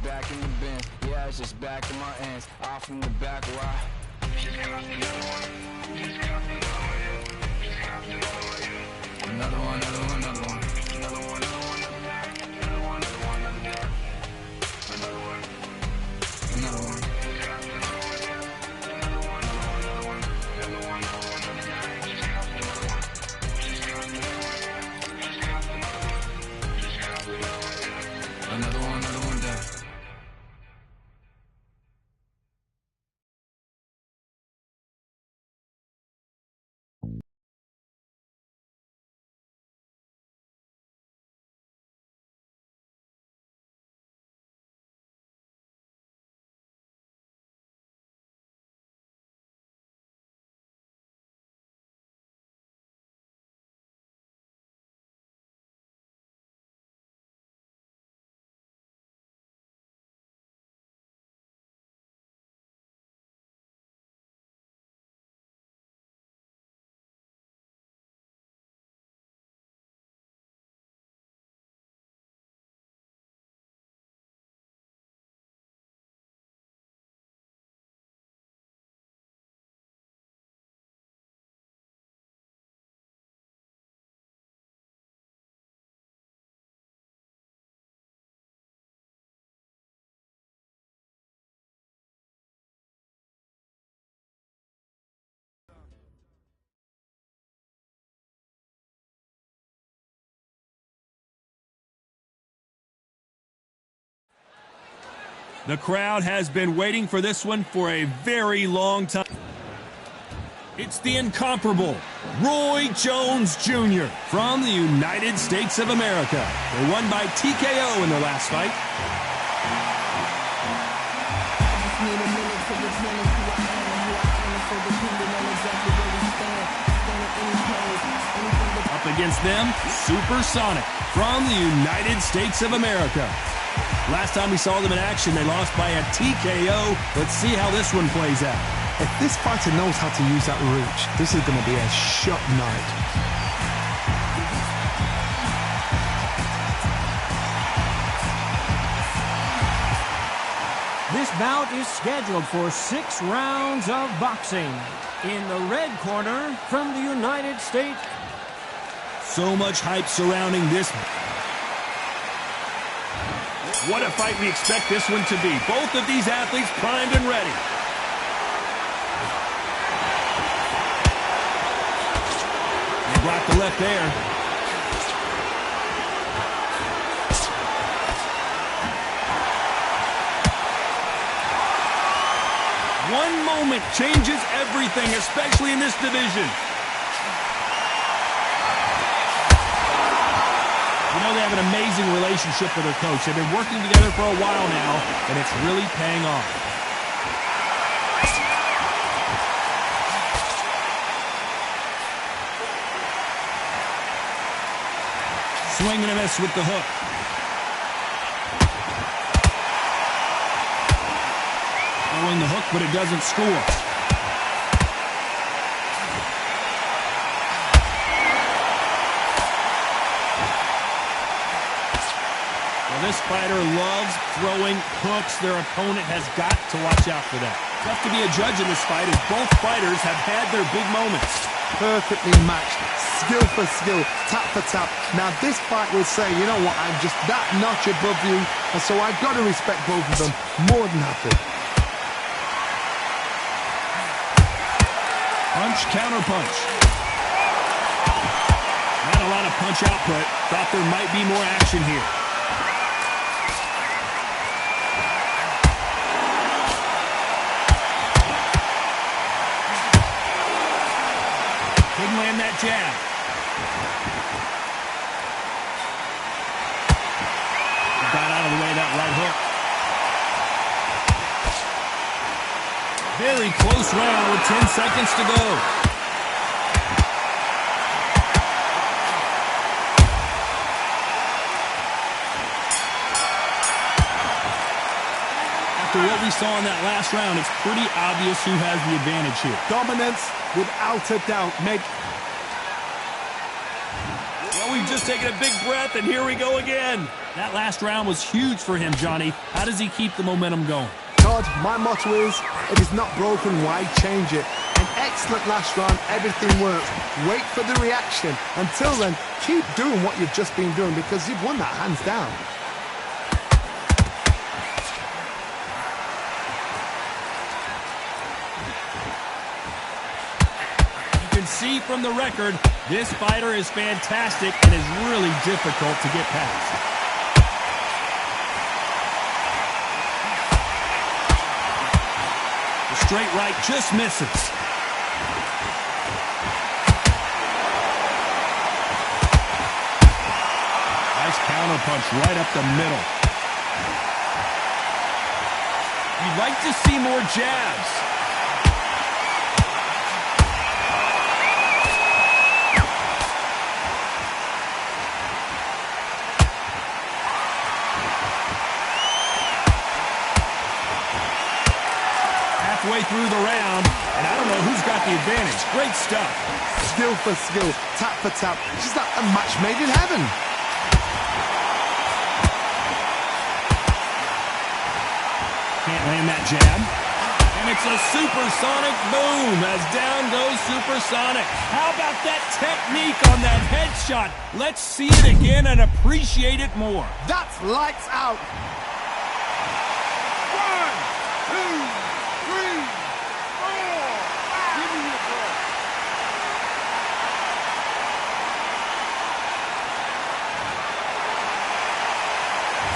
back in the bins. Yeah, it's just back in my ends. Off in the back, why? Another one, another one, another one. Another one, another one, another one, another one, another one. Another one. Another one down. The crowd has been waiting for this one for a very long time. It's the incomparable Roy Jones Jr. from the United States of America. They won by TKO in their last fight. Up against them, Supersonic from the United States of America. Last time we saw them in action, they lost by a TKO. Let's see how this one plays out. If this fighter knows how to use that reach, this is going to be a shot night. This bout is scheduled for 6 rounds of boxing. In the red corner from the United States. So much hype surrounding this. What a fight we expect this one to be. Both of these athletes primed and ready. They blocked the left there. One moment changes everything, especially in this division. You know, they have an amazing relationship with their coach. They've been working together for a while now, and it's really paying off. Swing and a miss with the hook. Throwing the hook, but it doesn't score. This fighter loves throwing hooks. Their opponent has got to watch out for that. Tough to be a judge in this fight as both fighters have had their big moments. Perfectly matched, skill for skill, tap for tap. Now this fight will say, you know what, I'm just that notch above you, and so I've got to respect both of them more than happy. Punch, counter punch. Not a lot of punch output. Thought there might be more action here. Didn't land that jab. Got out of the way of that right hook. Very close round with 10 seconds to go. After what we saw in that last round, it's pretty obvious who has the advantage here. Dominance, without a doubt, Meg. Oh, we've just taken a big breath, and here we go again. That last round was huge for him, Johnny. How does he keep the momentum going? Todd, my motto is, if it's not broken, why change it? An excellent last round, everything works. Wait for the reaction. Until then, keep doing what you've just been doing because you've won that hands down. You can see from the record, this fighter is fantastic and is really difficult to get past. The straight right just misses. Nice counter punch right up the middle. You'd like to see more jabs. Halfway through the round, and I don't know who's got the advantage. Great stuff. Skill for skill, tap for tap. It's just like a match made in heaven. Can't land that jab. And it's a supersonic boom as down goes supersonic. How about that technique on that headshot? Let's see it again and appreciate it more. That's lights out. 1, 2, 3, 4. Give me your breath.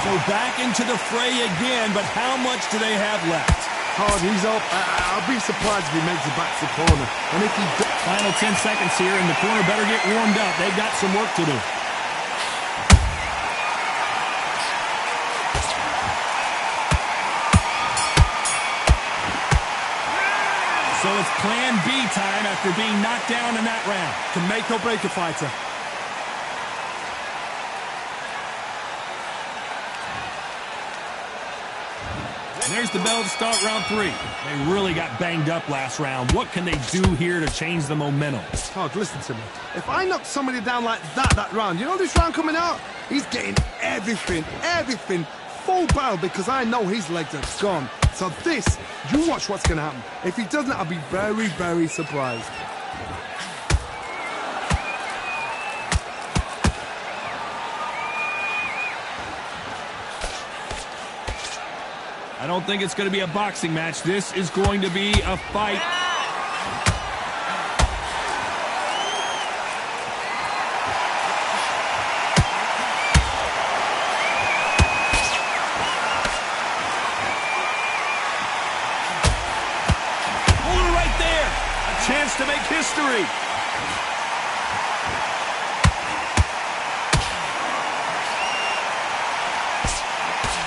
So back into the fray again, but how much do they have left? Hard, he's up. I'll be surprised if he makes it back to the corner. And if he Final 10 seconds here, and the corner better get warmed up. They've got some work to do. So it's plan B time after being knocked down in that round. can make or break a fighter. There's the bell to start round 3. They really got banged up last round. What can they do here to change the momentum? Todd, listen to me. If I knock somebody down like that round, you know this round coming out? He's getting everything, full barrel because I know his legs are gone. So this, you watch what's going to happen. If he doesn't, I'll be very, very surprised. I don't think it's going to be a boxing match. This is going to be a fight. Hold it right there. A chance to make history.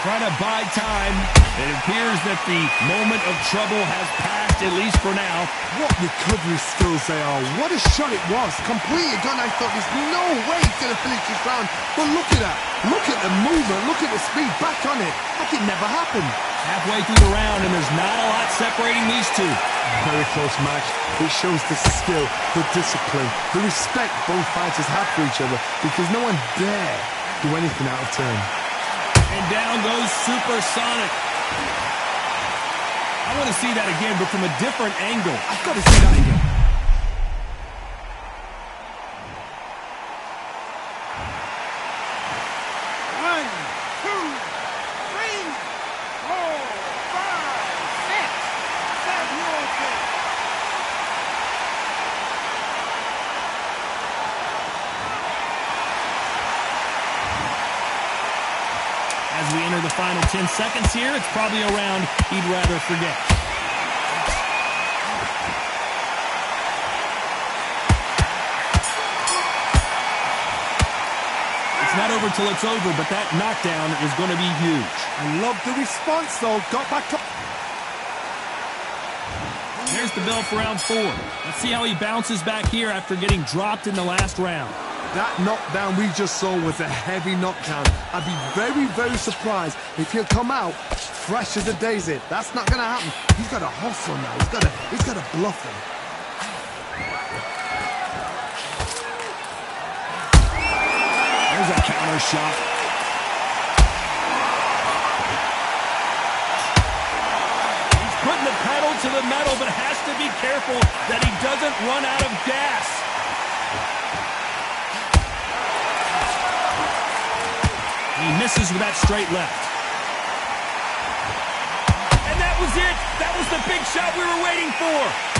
Trying to buy time. It appears that the moment of trouble has passed, at least for now. What recovery skills they are. What a shot it was. Completely gone. I thought there's no way he's going to finish this round. But look at that. Look at the movement. Look at the speed. Back on it. Like it never happened. Halfway through the round, and there's not a lot separating these two. Very close match. It shows the skill, the discipline, the respect both fighters have for each other because no one dare do anything out of turn. And down goes Supersonic. I want to see that again, but from a different angle. I've got to see that again. One, two, three, four, five, six, seven, eight. As we enter the final 10 seconds here, it's probably a round he'd rather forget. It's not over till it's over, but that knockdown is going to be huge. I love the response, though. Got back up. There's the bell for round 4. Let's see how he bounces back here after getting dropped in the last round. That knockdown we just saw was a heavy knockdown. I'd be very, very surprised if he'll come out fresh as a daisy. That's not going to happen. He's got to hustle now. He's got to bluff him. There's a counter shot. He's putting the pedal to the metal, but has to be careful that he doesn't run out of gas. He misses with that straight left. And that was it. That was the big shot we were waiting for.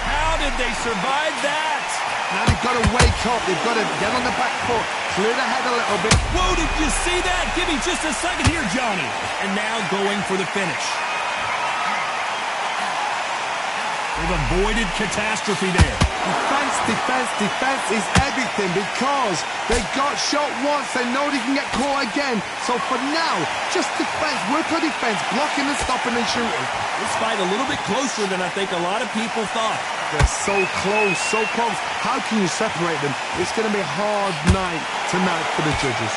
How did they survive that? Now they've got to wake up. They've got to get on the back foot, clear the head a little bit. Whoa, did you see that? Give me just a second here, Johnny. And now going for the finish. They've avoided catastrophe there. Defense, defense, defense is everything because they got shot once. They know they can get caught again. So for now, just defense, work on defense, blocking and stopping and shooting. This fight a little bit closer than I think a lot of people thought. They're so close, so close. How can you separate them? It's going to be a hard night tonight for the judges.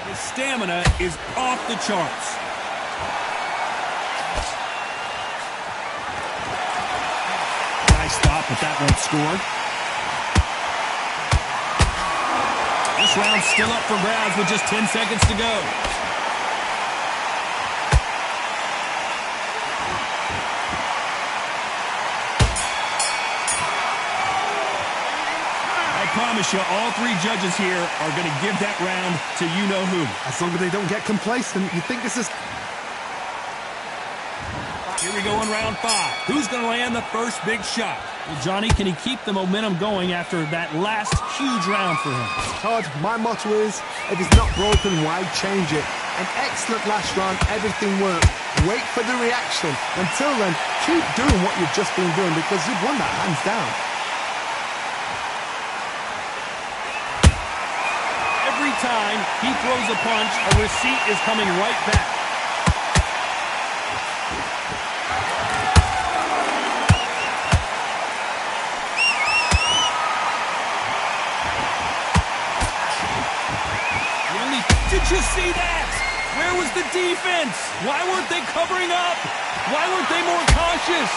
His stamina is off the charts. Nice stop, but that won't score. This round's still up for grabs with just 10 seconds to go. I promise you, all three judges here are going to give that round to you-know-who. As long as they don't get complacent, you think this is... Here we go in round 5. Who's going to land the first big shot? Well, Johnny, can he keep the momentum going after that last huge round for him? Todd, my motto is, if it's not broken, why change it? An excellent last round, everything worked. Wait for the reaction. Until then, keep doing what you've just been doing because you've won that hands down. Every time he throws a punch, a receipt is coming right back. Did you see that? Where was the defense? Why weren't they covering up? Why weren't they more cautious?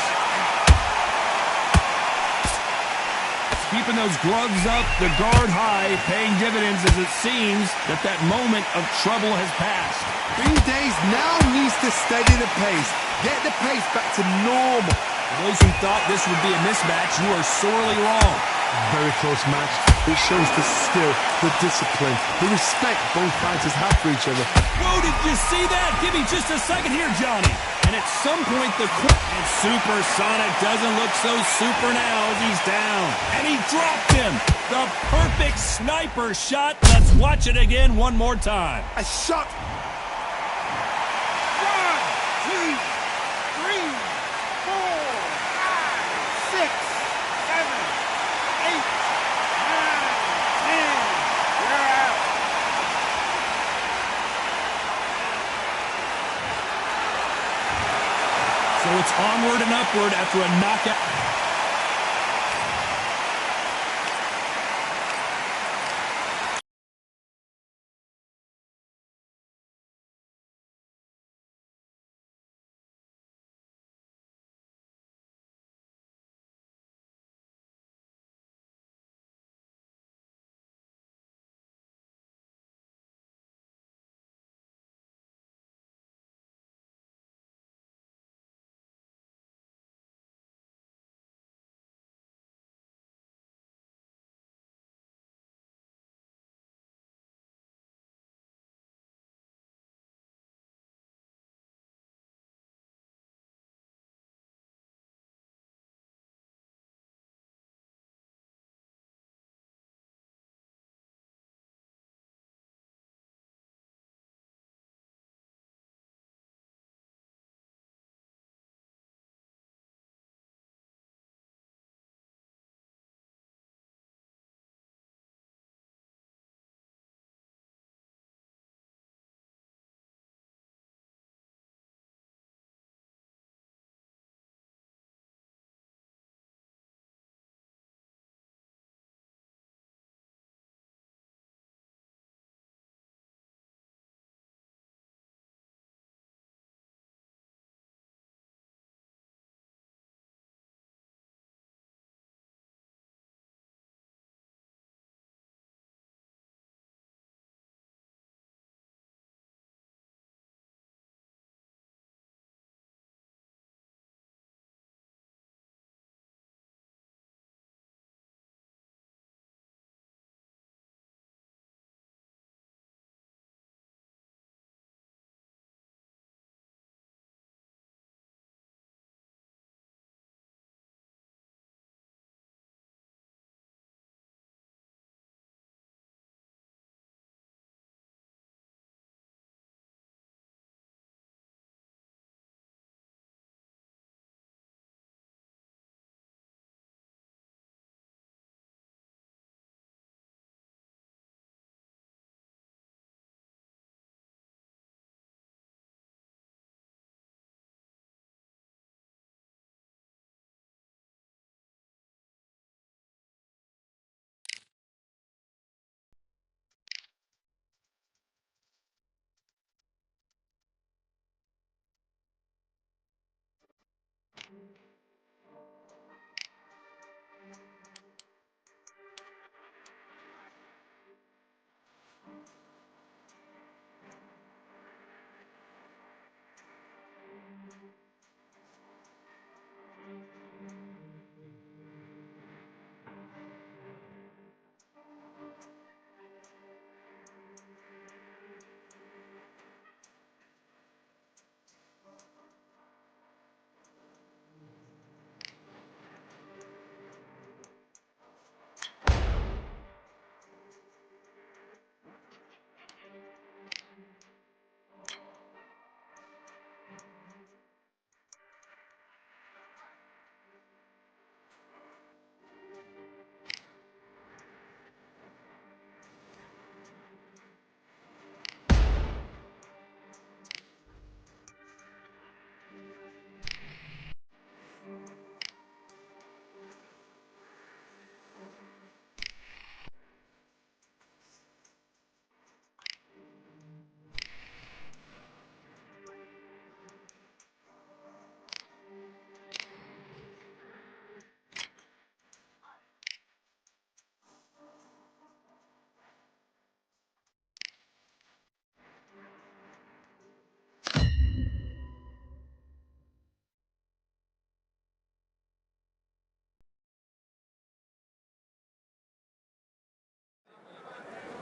Keeping those gloves up, the guard high, paying dividends as it seems that moment of trouble has passed. 3 days now needs to steady the pace. Get the pace back to normal. For those who thought this would be a mismatch, you are sorely wrong. Very close match. It shows the skill, the discipline, the respect both fighters have for each other. Whoa, did you see that? Give me just a second here, Johnny. And at some point, and Supersonic doesn't look so super now as he's down. And he dropped him. The perfect sniper shot. Let's watch it again one more time. A shot. 1, 2, 3, 4, 5, 6, 7, 8, 9, 10. You're out. So it's onward and upward after a knockout.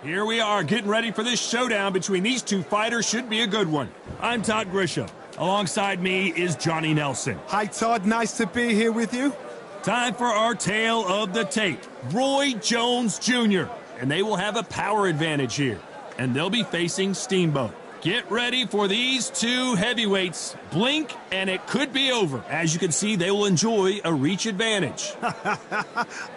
Here we are, getting ready for this showdown between these two fighters. Should be a good one. I'm Todd Grisham. Alongside me is Johnny Nelson. Hi, Todd. Nice to be here with you. Time for our tale of the tape. Roy Jones Jr. And they will have a power advantage here. And they'll be facing Steamboat. Get ready for these two heavyweights. Blink, and it could be over. As you can see, they will enjoy a reach advantage.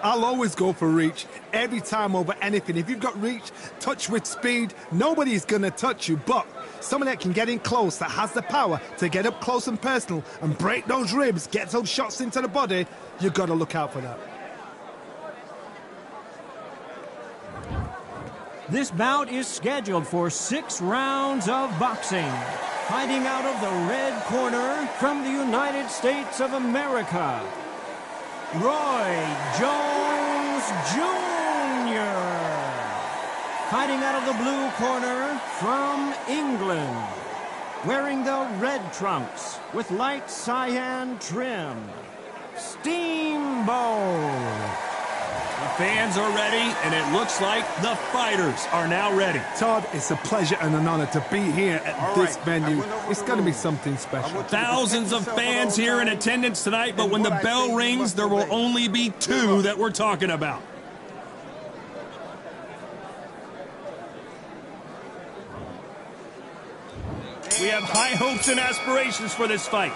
I'll always go for reach. Every time over anything. If you've got reach, touch with speed, nobody's going to touch you. But someone that can get in close, that has the power to get up close and personal and break those ribs, get those shots into the body, you've got to look out for that. This bout is scheduled for 6 rounds of boxing. Fighting out of the red corner from the United States of America, Roy Jones Jr. Fighting out of the blue corner from England, wearing the red trunks with light cyan trim, Steamboat. The fans are ready, and it looks like the fighters are now ready. Todd, it's a pleasure and an honor to be here at this venue. It's going to be something special. Thousands of fans here in attendance tonight, but when the bell rings, there will only be 2 that we're talking about. We have high hopes and aspirations for this fight.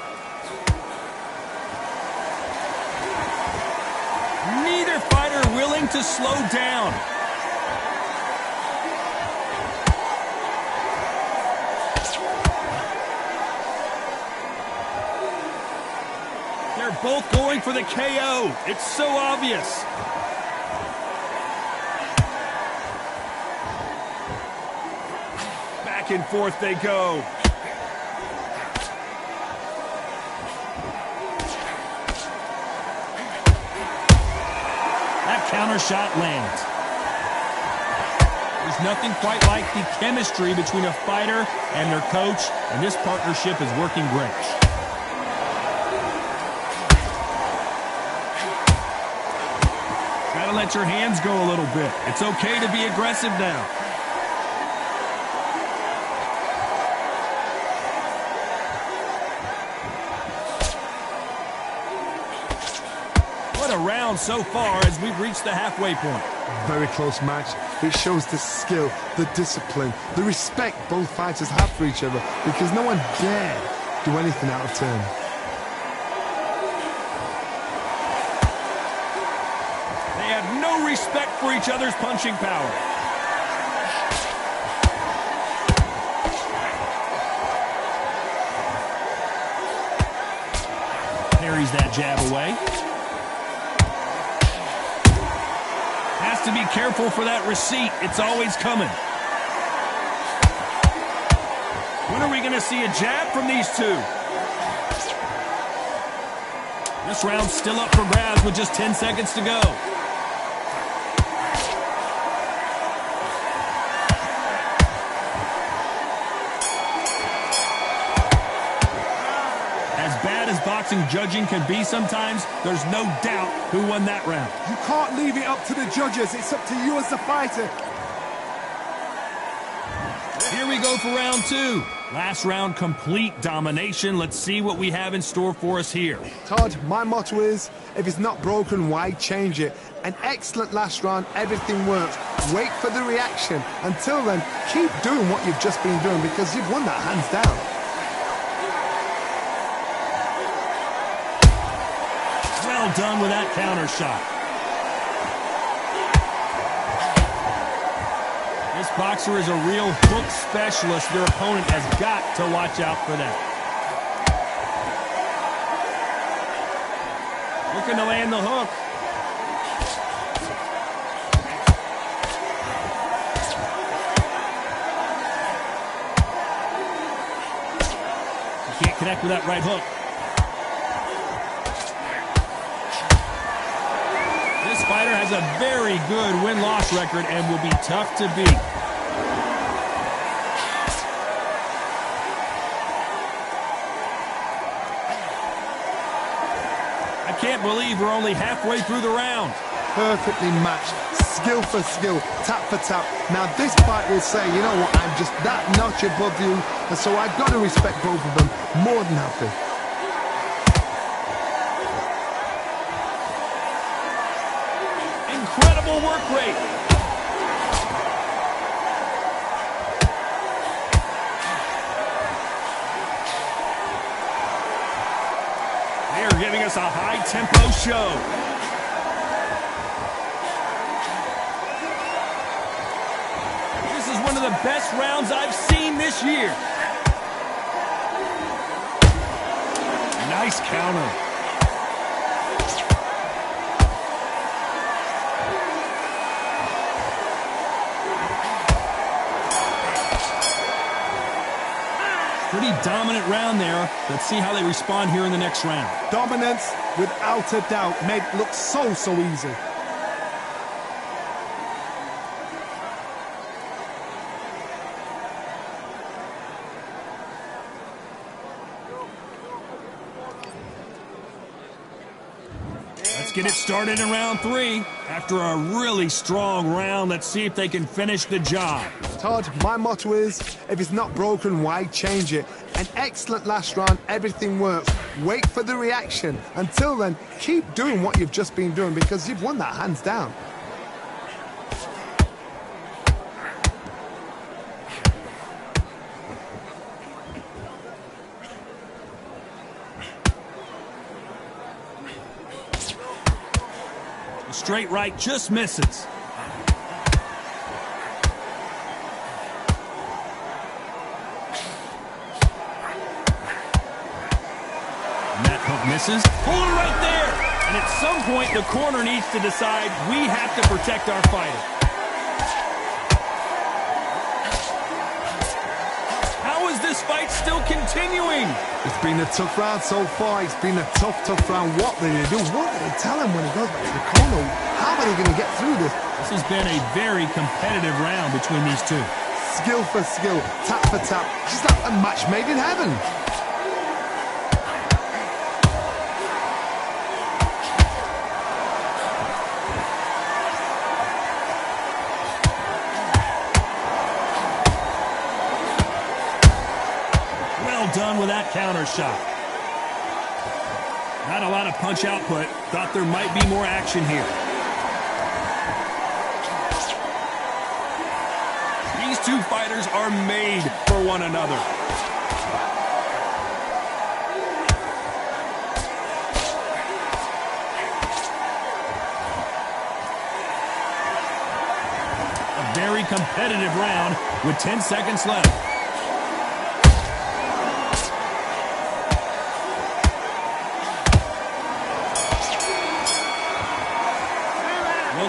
Neither fighter willing to slow down. They're both going for the KO. It's so obvious. Back and forth they go. Counter shot lands. There's nothing quite like the chemistry between a fighter and their coach, and this partnership is working great. Gotta let your hands go a little bit. It's okay to be aggressive now. What a round so far as we've reached the halfway point. Very close match. It shows the skill, the discipline, the respect both fighters have for each other, because no one dare do anything out of turn. They have no respect for each other's punching power. Parries that jab away. Has to be careful for that receipt. It's always coming. When are we going to see a jab from these two? This round's still up for grabs with just 10 seconds to go. As bad as boxing judging can be sometimes, there's no doubt who won that round. You can't leave it up to the judges. It's up to you as the fighter. Here we go for round two. Last round, complete domination. Let's see what we have in store for us here. Todd, my motto is, if it's not broken, why change it? An excellent last round, everything works. Wait for the reaction. Until then, keep doing what you've just been doing because you've won that hands down. Well done with that counter shot. This boxer is a real hook specialist. Their opponent has got to watch out for that. Looking to land the hook. He can't connect with that right hook. This fighter has a very good win-loss record and will be tough to beat. I can't believe we're only halfway through the round. Perfectly matched, skill for skill, tap for tap. Now this fight will say, you know what, I'm just that notch above you, and so I've got to respect both of them more than happy. Incredible work rate. They are giving us a high-tempo show. This is one of the best rounds I've seen this year. Nice counter. Pretty dominant round there. Let's see how they respond here in the next round. Dominance, without a doubt, made it look so easy. Let's get it started in round three. After a really strong round, let's see if they can finish the job. Todd, my motto is, if it's not broken, why change it? An excellent last round, everything works. Wait for the reaction. Until then, keep doing what you've just been doing because you've won that hands down. The straight right just misses. Misses. Pull him right there. And at some point, the corner needs to decide we have to protect our fighter. How is this fight still continuing? It's been a tough round so far. It's been a tough round. What do they do? What do they tell him when he goes back to the corner? How are they going to get through this? This has been a very competitive round between these two. Skill for skill, tap for tap. Just like a match made in heaven. Done with that counter shot. Not a lot of punch output. Thought there might be more action here. These two fighters are made for one another. A very competitive round with 10 seconds left.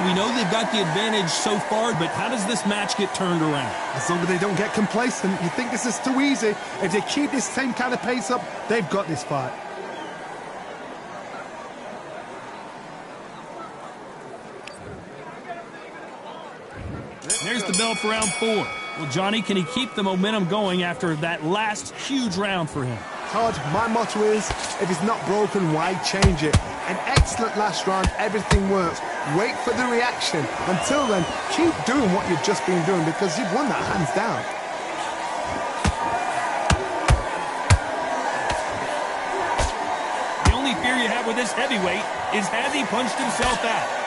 We know they've got the advantage so far, but how does this match get turned around? As long as they don't get complacent, you think this is too easy. If they keep this same kind of pace up, they've got this fight. there's the bell for round 4. Well, Johnny, can he keep the momentum going after that last huge round for him? Todd, my motto is, if it's not broken, why change it? An excellent last round, everything works. Wait for the reaction. Until then, keep doing what you've just been doing because you've won that hands down. The only fear you have with this heavyweight is has he punched himself out?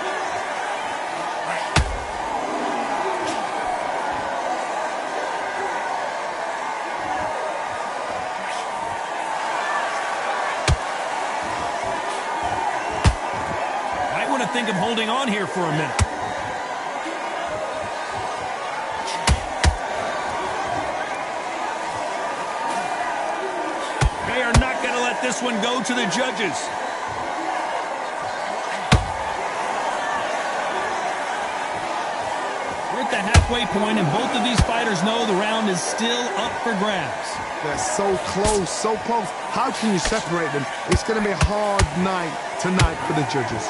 Think of holding on here for a minute. They are not going to let this one go to the judges. We're at the halfway point, and both of these fighters know the round is still up for grabs. They're so close, so close. How can you separate them? It's going to be a hard night tonight for the judges.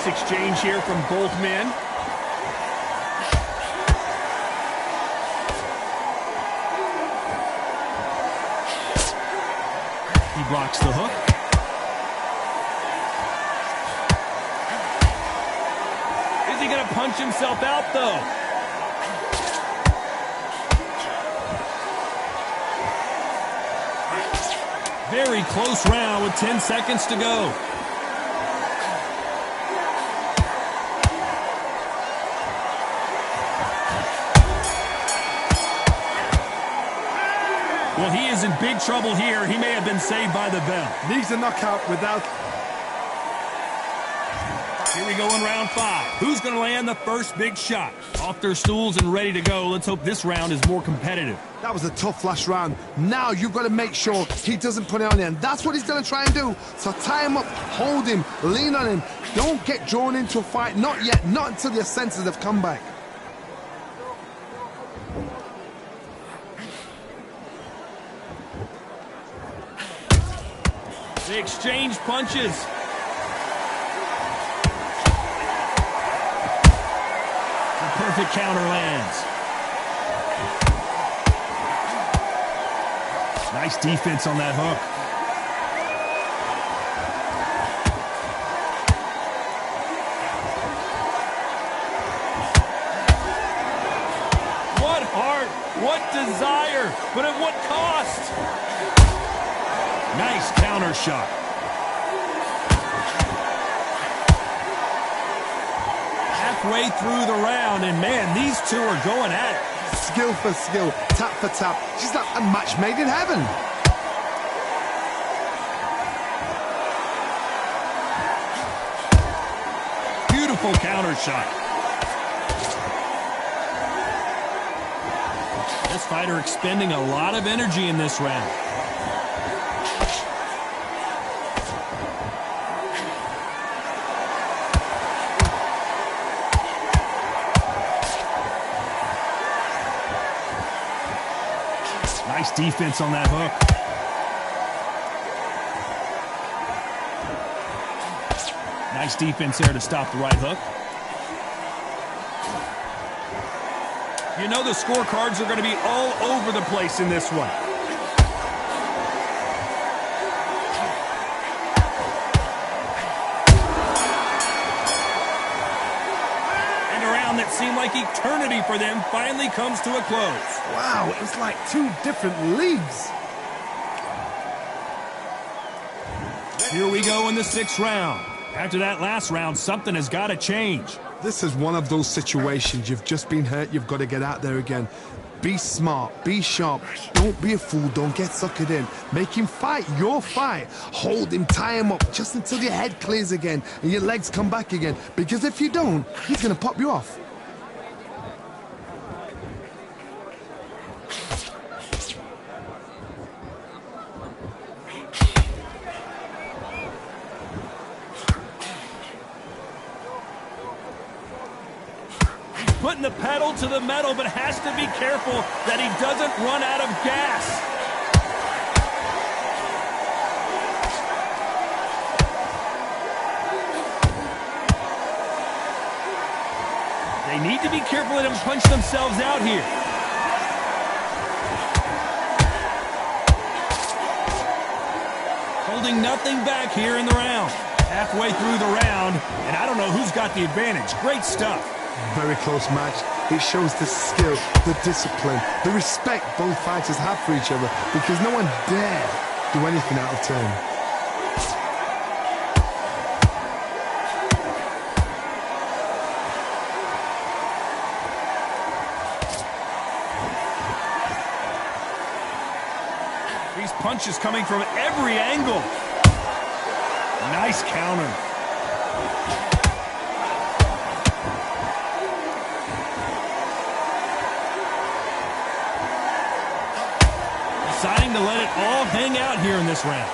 Exchange here from both men. He blocks the hook. Is he going to punch himself out, though? Very close round with 10 seconds to go. Well, he is in big trouble here. He may have been saved by the bell. Needs a knockout without... Here we go in round 5. Who's going to land the first big shot? Off their stools and ready to go. Let's hope this round is more competitive. That was a tough last round. Now you've got to make sure he doesn't put it on him. That's what he's going to try and do. So tie him up, hold him, lean on him. Don't get drawn into a fight. Not yet. Not until your senses have come back. They exchange punches. The perfect counter lands. Nice defense on that hook. What heart, what desire, but at what cost? Nice counter shot. Halfway through the round, and man, these two are going at it. Skill for skill, tap for tap. She's like a match made in heaven. Beautiful counter shot. This fighter expending a lot of energy in this round. Nice defense on that hook. Nice defense there to stop the right hook. You know the scorecards are going to be all over the place in this one. And a round that seemed like eternity for them finally comes to a close. Wow, it was like two different leagues. Here we go in the 6th round. After that last round, something has got to change. This is one of those situations. You've just been hurt. You've got to get out there again. Be smart. Be sharp. Don't be a fool. Don't get suckered in. Make him fight your fight. Hold him. Tie him up just until your head clears again and your legs come back again. Because if you don't, he's going to pop you off. putting the pedal to the metal, but has to be careful that he doesn't run out of gas. They need to be careful they don't punch themselves out here. Holding nothing back here in the round. Halfway through the round, and I don't know who's got the advantage. Great stuff. Very close match. It shows the skill, the discipline, the respect both fighters have for each other, because no one dare do anything out of turn. These punches coming from every angle. Nice counter. Deciding to let it all hang out here in this round.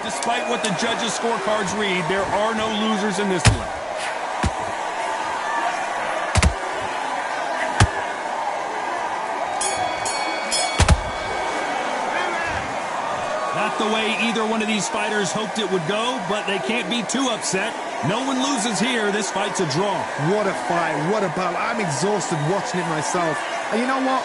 Despite what the judges' scorecards read, there are no losers in this one. Not the way either one of these fighters hoped it would go, but they can't be too upset. No one loses here. This fight's a draw. What a fight. What a battle. I'm exhausted watching it myself. And you know what?